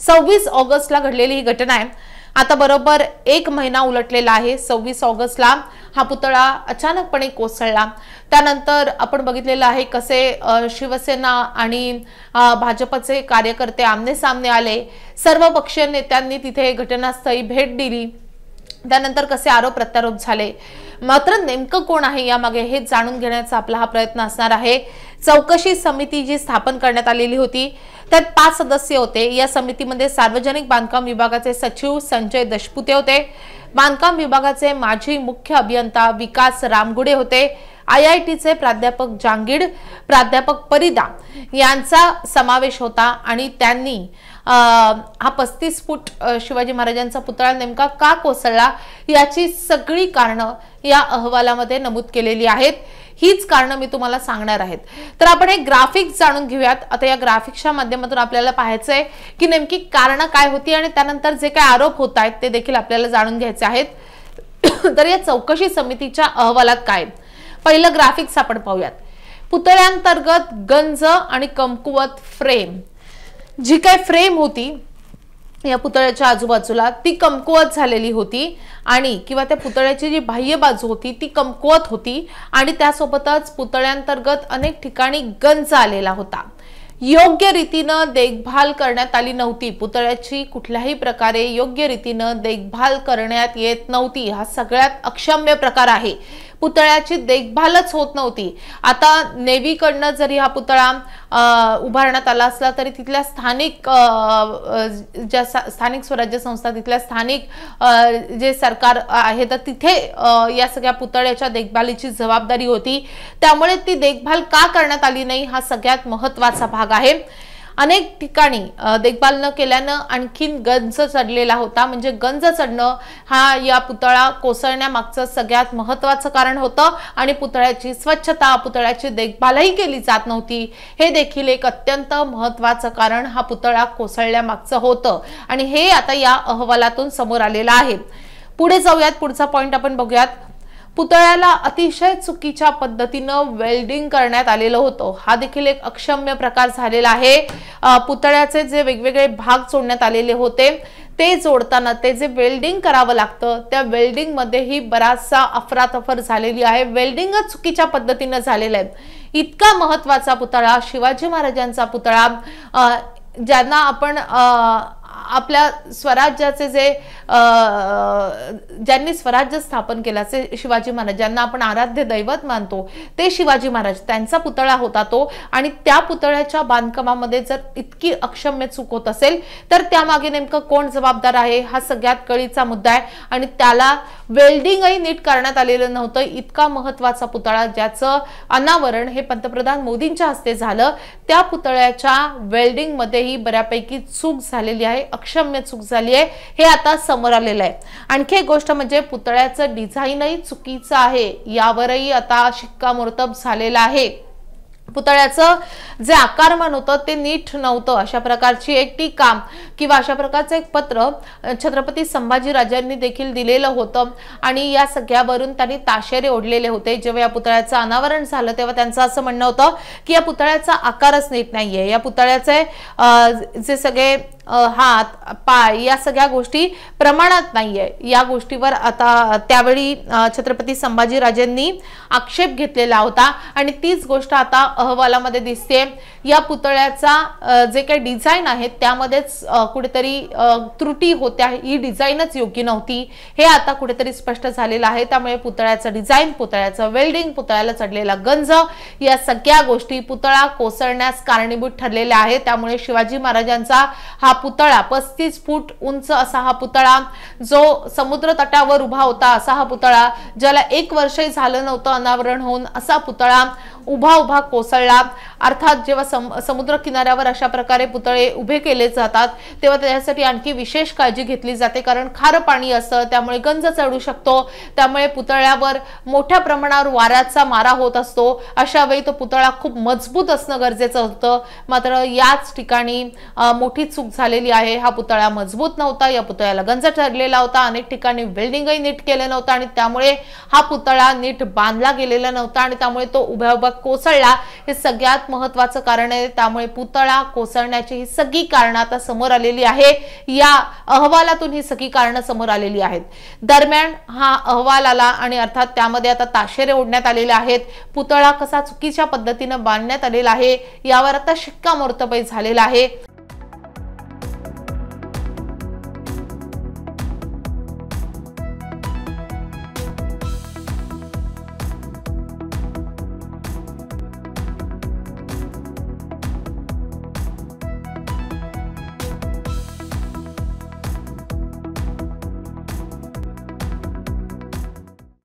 26 ऑगस्टला घडलेली ही घटना आहे। आता बरोबर 1 महिना उलटलेला आहे। 26 ऑगस्टला हा पुतळा अचानकपणे कोसळला। त्यानंतर आपण बघितलेलं आहे कसे शिवसेना आणि भाजपचे कार्यकर्ते आमने सामने आले। सर्व पक्षीय नेत्यांनी तिथे घटनास्थळी भेट दिली। त्यानंतर कसे आरोप प्रत्यारोप झाले, मात्र नेमकं कोण आहे यामागे हे जाणून घेण्याचा आपला हा प्रयत्न असणार आहे। चौकशी समिती जी स्थापन करण्यात आलेली होती त्यात 5 सदस्य होते। या समितीमध्ये सार्वजनिक बांधकाम विभागाचे सचिव संजय दशपुते होते, बांधकाम विभागाचे माजी मुख्य अभियंता विकास रामगुडे होते, IITचे प्राध्यापक जांगीड, प्राध्यापक परिदा यांचा समावेश होता आणि त्यांनी हा 35 फूट शिवाजी महाराजांचा पुतळा नेमका का कोसळला याची सगळी कारणं या अहवालामध्ये नमूद केलेली आहेत। हीच कारणं मी तुम्हाला सांगणार आहेत। तर आपण एक ग्राफिक जाणून घेऊयात। आता या ग्राफिक्सच्या माध्यमातून आपल्याला पाहायचंय की नेमकी कारणं काय होती आणि त्यानंतर जे काय आरोप होत आहेत ते देखील आपल्याला जाणून घ्यायचे आहेत। तर या चौकशी समितीच्या अहवालात काय, पहिलं ग्राफिक्स आपण पाहूयात। पुतळ्यांतर्गत गंज आणि कमकुवत फ्रेम, जी काय फ्रेम होती या पुतळ्याच्या आजूबाजूला ती कमकुवत झालेली होती आणि किंवा त्या पुतळ्याची जी बाह्य बाजू होती ती कमकुवत होती आणि त्यासोबतच पुतळ्यांतर्गत अनेक ठिकाणी गंज आलेला होता। योग्य रीतीनं देखभाल करण्यात आली नव्हती, पुतळ्याची कुठल्याही प्रकारे योग्य रीतीनं देखभाल करण्यात येत नव्हती। हा सगळ्यात अक्षम्य प्रकार आहे। पुतळ्याची देखभालच होत नव्हती। आता नेव्हीकडनं जरी हा पुतळा उभारण्यात आला असला तरी तिथल्या स्थानिक ज्या स्थानिक स्वराज्य संस्था, तिथल्या स्थानिक जे सरकार आहे तर तिथे या सगळ्या पुतळ्याच्या देखभालीची जबाबदारी होती। त्यामुळे ती देखभाल का करण्यात आली नाही हा सगळ्यात महत्त्वाचा भाग आहे। अनेक ठिकाणी देखभाल न केल्यानं आणखीन गंज चढलेला होता, म्हणजे गंज चढणं हा या पुतळा कोसळण्यामागचं सगळ्यात महत्त्वाचं कारण होतं आणि पुतळ्याची स्वच्छता, पुतळ्याची देखभालही केली जात नव्हती हे देखील एक अत्यंत महत्त्वाचं कारण हा पुतळा कोसळण्यामागचं होतं आणि हे आता या अहवालातून समोर आलेलं आहे। पुढे जाऊयात, पुढचा पॉइंट आपण बघूयात। पुतळ्याला अतिशय चुकीच्या पद्धतीनं वेल्डिंग करण्यात आलेलं होतं, हा देखील एक अक्षम्य प्रकार झालेला आहे। पुतळ्याचे जे वेगवेगळे भाग जोडण्यात आलेले होते ते जोडताना ते जे वेल्डिंग करावं लागतं त्या वेल्डिंग मध्ये ही बराचसा अफरातफर झालेली आहे। वेल्डिंगच चुकीच्या पद्धतीनं झालेलं आहे। इतका महत्त्वाचा पुतळा, शिवाजी महाराजांचा पुतळा, ज्यांना आपण आपल्या स्वराज्याचे जे ज्यांनी स्वराज्य स्थापन केल्याचे शिवाजी महाराज, ज्यांना आपण आराध्य दैवत मानतो ते शिवाजी महाराज, त्यांचा पुतळा होता तो आणि त्या पुतळ्याच्या बांधकामामध्ये जर इतकी अक्षम्य चूक होत असेल तर त्यामागे नेमकं कोण जबाबदार आहे हा सगळ्यात कळीचा मुद्दा आहे आणि त्याला वेल्डिंगही नीट करण्यात आलेलं नव्हतं। इतका महत्त्वाचा पुतळा ज्याचं अनावरण हे पंतप्रधान मोदींच्या हस्ते झालं, त्या पुतळ्याच्या वेल्डिंग मध्येही बऱ्यापैकी चूक झालेली आहे, अक्षम्य चूक झाली आहे, हे आता समोर आलेलं आहे। आणखी एक गोष्ट म्हणजे पुतळ्याचं डिझाईनही चुकीचं आहे, यावरही आता शिक्कामोर्तब झालेला आहे। पुतळ्याचं जे आकारमान होतं ते नीट नव्हतं, अशा प्रकारची एक टीका किंवा अशा प्रकारचं एक पत्र छत्रपती संभाजीराजांनी देखील दिलेलं होतं आणि या सगळ्यावरून त्यांनी ताशेरे ओढलेले होते। जेव्हा या पुतळ्याचं अनावरण झालं तेव्हा त्यांचं असं म्हणणं होतं की या पुतळ्याचा आकारच नीट नाहीये, या पुतळ्याचे जे सगळे हात पाय या सगळ्या गोष्टी प्रमाणात नाहीये। या गोष्टीवर आता त्यावेळी छत्रपती संभाजीराजांनी आक्षेप घेतलेला होता आणि तीच गोष्ट आता अहवालामध्ये दिसते। या पुतळ्याचा जे काही डिझाईन आहे त्यामध्येच कुठेतरी त्रुटी होत्या, ही डिझाईनच योग्य नव्हती हे आता कुठेतरी स्पष्ट झालेलं आहे। त्यामुळे पुतळ्याचं डिझाईन, पुतळ्याचं वेल्डिंग, पुतळ्याला चढलेला गंज या सगळ्या गोष्टी पुतळा कोसळण्यास कारणीभूत ठरलेल्या आहेत। त्यामुळे शिवाजी महाराजांचा हा पुतळा 35 फूट उंच असा हा पुतळा, जो समुद्र तटावर उभा होता असा हा पुतळा, ज्याला 1 वर्षही झालं नव्हतं अनावरण होऊन, असा पुतळा उभा उभा कोसळला। अर्थात जेव्हा समुद्र किनाऱ्यावर अशा प्रकारे पुतळे उभे केले जातात तेव्हा त्यासाठी आणखी विशेष काळजी घेतली जाते, कारण खारं पाणी असतं त्यामुळे गंज चढू शकतो, त्यामुळे पुतळ्यावर मोठ्या प्रमाणावर वाऱ्याचा मारा होत असतो। अशा वेळी तो पुतळा खूप मजबूत असणं गरजेचं होतं, मात्र याच ठिकाणी मोठी चूक झालेली आहे। हा पुतळा मजबूत नव्हता, या पुतळ्याला गंज ठरलेला होता, अनेक ठिकाणी वेल्डिंगही नीट केलं नव्हतं आणि त्यामुळे हा पुतळा नीट बांधला गेलेला नव्हता आणि त्यामुळे तो उभ्या उभा कोसळला हे सगळ्यात महत्त्वाचं कारण आहे। त्यामुळे पुतळा कोसळण्याची ही सगळी कारणं आता समोर आलेली आहे। या अहवालातून ही सगळी कारणं समोर आलेली आहेत। दरम्यान हा अहवाल आला आणि अर्थात त्यामध्ये आता ताशेरे ओढण्यात आलेले आहेत। पुतळा कसा चुकीच्या पद्धतीने बांधण्यात आलेला आहे यावर आता शिक्कामोर्तब झालेला आहे।